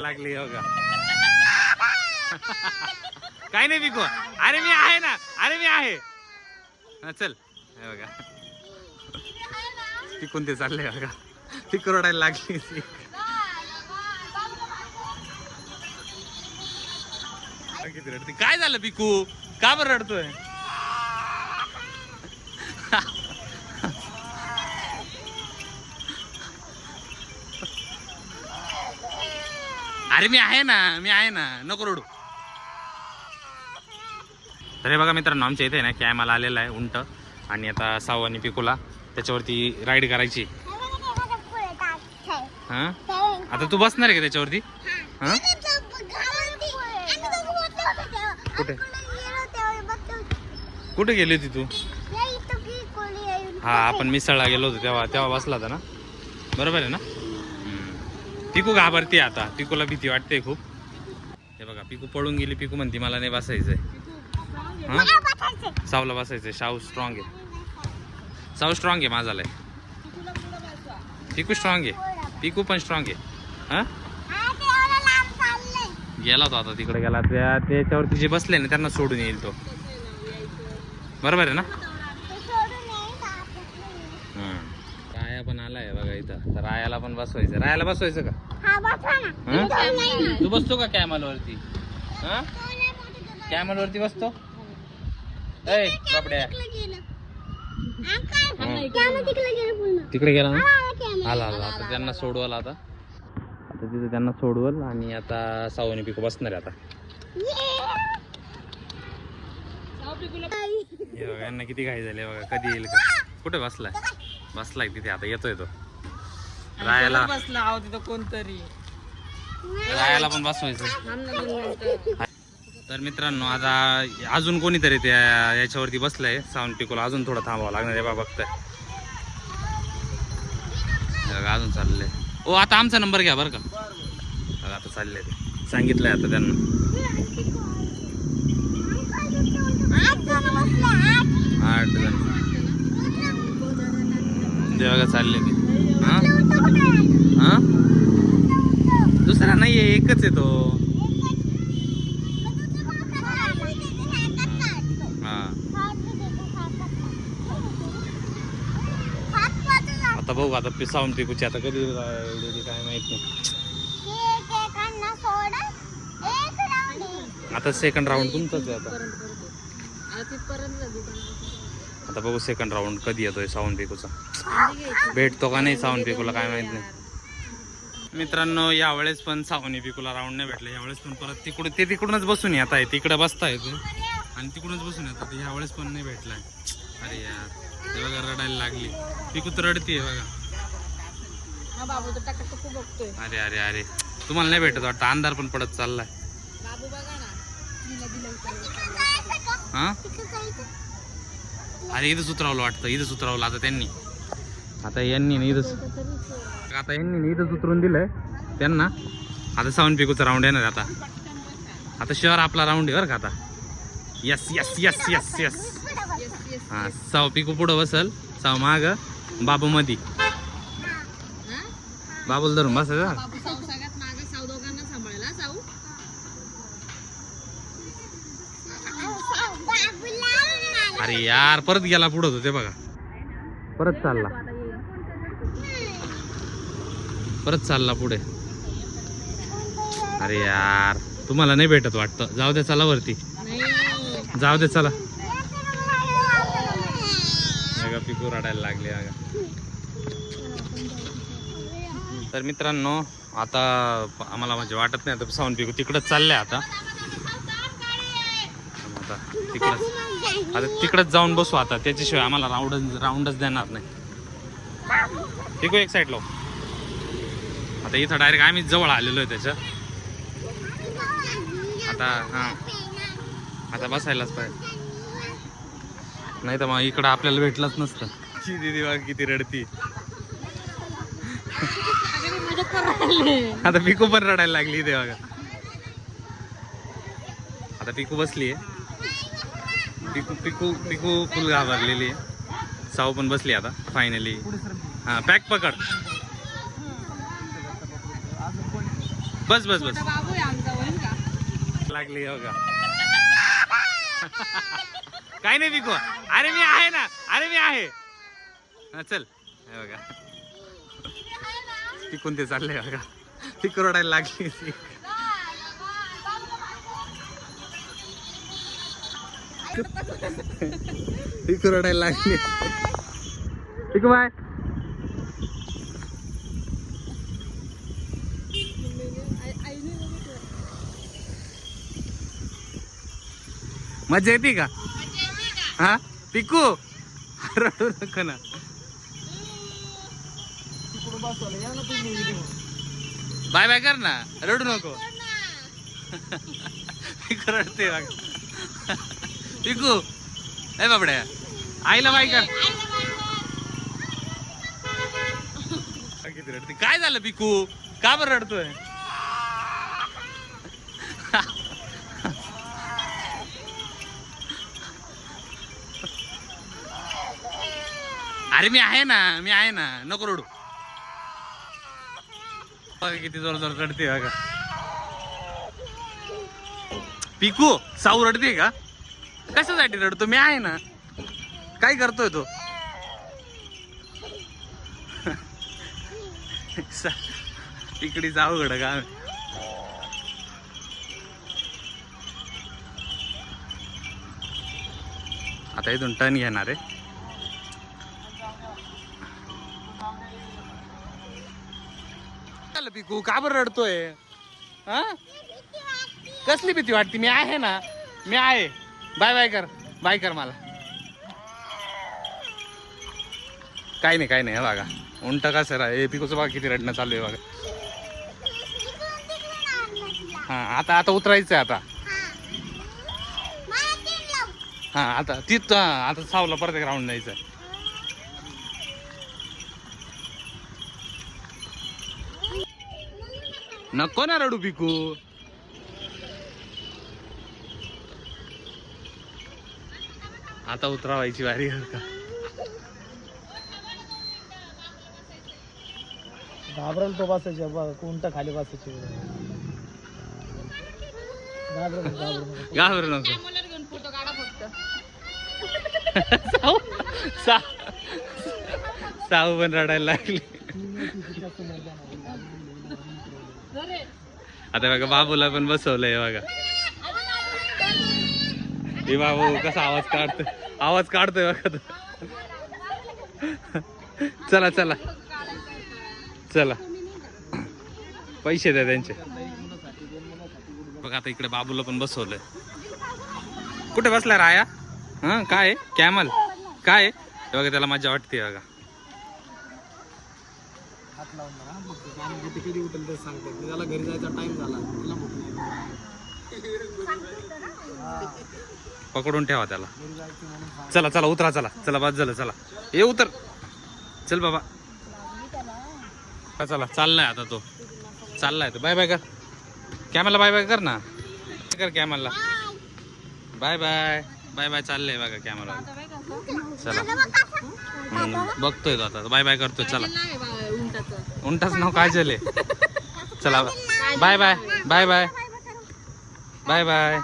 लागली हो का? काय नाही पिकू. अरे मी आहे ना. अरे मी आहे. चल हे बघा पिकून ते चालले बघा. पिकू रडायला लागली. किती रडते. काय झालं पिकू? का बरं रडतोय? अरे मी आहे ना. मी आहे ना. नको रडू. तर हे बघा मित्रांनो, आमच्या इथे ना कॅमला आलेला आहे उंट. आणि आता साऊ आणि पिकूला त्याच्यावरती राईड करायची. हा आता तू बसणार आहे का त्याच्यावरती? हा कुठे कुठे गेली होती तू? हा आपण मिसळला गेलो होतो तेव्हा बसला होता ना. बरोबर आहे ना. पिकू घाबरते आता. पिकूला भीती वाटते खूप. हे बघा पिकू पळून गेली. पिकू म्हणते मला नाही बसायचंय. हा साऊला बसायचंय. साऊ स्ट्रॉंग आहे. साऊ स्ट्रॉंग आहे माझा लय. पिकू स्ट्रॉंग आहे. पिकू पण स्ट्रॉंग आहे. हा गेला तो आता तिकडे गेला. त्याच्यावरती जे बसले ना त्यांना सोडून येईल तो. बरोबर आहे ना. राया पण आलाय बघा इथं. तर रायाला पण बसवायचं. रायाला बसवायचं का? तू बसतो का कॅमल वरती? हा कॅमल वरती बसतो. तिकडे गेला ना. आला आला आता त्यांना सोडवल. आता तिथे त्यांना सोडवल. आणि आता सावनी पिकू बसणार आहे आता. यांना किती घाई झाली बघा. कधी येईल का? कुठे बसलाय? बसलाय तिथे. आता येतोय तो. रायाला बसला तिथं कोणतरी. रायाला पण बसवायचं. तर मित्रांनो आता अजून कोणीतरी त्या याच्यावरती बसलाय. साऊंड पिकूला अजून थोडं थांबावं लागणार आहे. बघा बघताय अजून चाललंय. ओ आता आमचा नंबर घ्या बरं का. आता चाललंय ते. सांगितलंय आता त्यांना. 8 जण ते बघा चालले ते. हा दुसरा नाहीये. एकच आहे तो. आता बघू आता साऊंड पिकूची आता कधी काय माहित नाही. आता सेकंड राऊंड तुमचाच आहे. आता बघू सेकंड राऊंड कधी येतोय साऊंड पिकूचा. भेटतो का नाही साऊंड पिकूला काय माहित नाही. मित्रांनो यावेळेस पण सावनी पिकूला राऊंड नाही भेटलं. यावेळेस पण परत तिकडूनच बसून येत आहे. तिकडे बसताय आणि तिकडूनच बसून येतात. यावेळेस पण नाही भेटलाय. अरे यार ते बघा रडायला लागली. पिकू तर रडतीये बघा. अरे अरे अरे तुम्हाला नाही भेटत वाटतं. अंधार पण पडत चाललाय. हा अरे इथंच उतरवलं वाटतं. इथंच उतरवलं आता त्यांनी. आता यांनी इथंच उतरून दिलंय त्यांना. आता साऊंड पिकूचा राऊंड येणार आता. आता शहर आपला राऊंड आहे बरं का आता. Yes yes yes yes yes. हा साऊ पिकू पुढं बसल. साऊ माग. बाबू मधी. बाबूला धरून बसायचं. अरे यार परत गेला पुढं तो. ते बघा परत चालला पुढे. अरे यार तुम्हाला नाही भेटत वाटतं. जाऊ दे चला वरती. जाऊ दे चला. पिकू रडायला लागले बघा. तर मित्रांनो आता आम्हाला म्हणजे वाटत नाही आता साऊंड पिकू तिकडच चाललंय. आता तिकडच जाऊन बसू आता. त्याच्याशिवाय आम्हाला राऊंडच देणार नाही. पिकू एक साईड लाव. आता इथं डायरेक्ट आम्ही जवळ आलेलो आहे त्याच्या. आता बसायलाच पाहिजे. नाही तर मग इकडं आपल्याला भेटलंच नसतं. दीदी बघ किती रडती. आता पिकू पण रडायला लागली ते बघा. आता पिकू बसली आहे. पिकू फुल घाबरलेली आहे. साऊ पण बसली आता फायनली. हा पॅक पकड. बस बस बस बाबू आहे आमचा होईल का? लागली हो का काय नाही पिको. अरे मी आहे ना, अरे मी आहे. हा चल हे बघा पिकून ते चाललंय बघा. पिकू रडायला लागली ती. पिकू रडायला लागली. पिकू बाय. मजा येते का? हा पिकू रडू नको ना. बाय बाय कर ना, रडू नको. पिकू रडते बघा. पिकू ए बाबड्या आईला बाय कर. किती रडते. काय झालं पिकू, का बरं रडतोय? अरे मी आहे ना, मी आहे ना, नको रडू. बघा किती जोर जोर रडते बघा. पिकू साऊ रडते का? कशासाठी रडतो? मी आहे ना. काय करतोय तो? इकडे जाऊ घड का. आता इथून टर्न घेणार आहे. पिकू का बरं रडतोय? हा कसली भीती वाटते? मी आहे ना, मी आहे. बाय बाय कर, बाय कर मला. काय नाही काय नाही. हे बघा उंट कसं हे पिकूचं बघा किती रडणं चालू आहे बघा. हा आता आता उतरायचंय आता. हा आता तिथं आता सावला परत एक राऊंड जायचं. नको ना रडू पिकू. आता उतरावायची वारी का. घाबरेल तो बसायचे कोणता खाली बसायचे. घाबरू नको. घेऊन फोटो काढा फक्त. साऊ पण रडायला लागली. आता बघा बाबूला पण बसवलंय बघा. हे बाबू कसा आवाज काढतोय, आवाज काढतोय बघा. चला चला चला पैसे द्या त्यांचे. बघा आता इकडे बाबूला पण बसवलंय. कुठे बसलाय राया? हा काय कॅमल काय? हे बघा त्याला मजा वाटते बघा. हात लावून कधी उठेल ते सांगते. त्याला घरी जायचा टाइम झाला. पकडून ठेवा त्याला. चला चला उतरा. चला चला बाद झालं. चला ये उतर. चल बाबा चला चाललाय आता तो. चाललाय तो. बाय बाय कर कॅमेला. बाय बाय कर ना. कर कॅमेला. Bye bye bye bye. चाललंय बघा कॅमेरा. चला बघतोय तो आता. बाय बाय करतोय. चला उंटाच नाव काजल आहे. चला bye bye bye bye bye bye.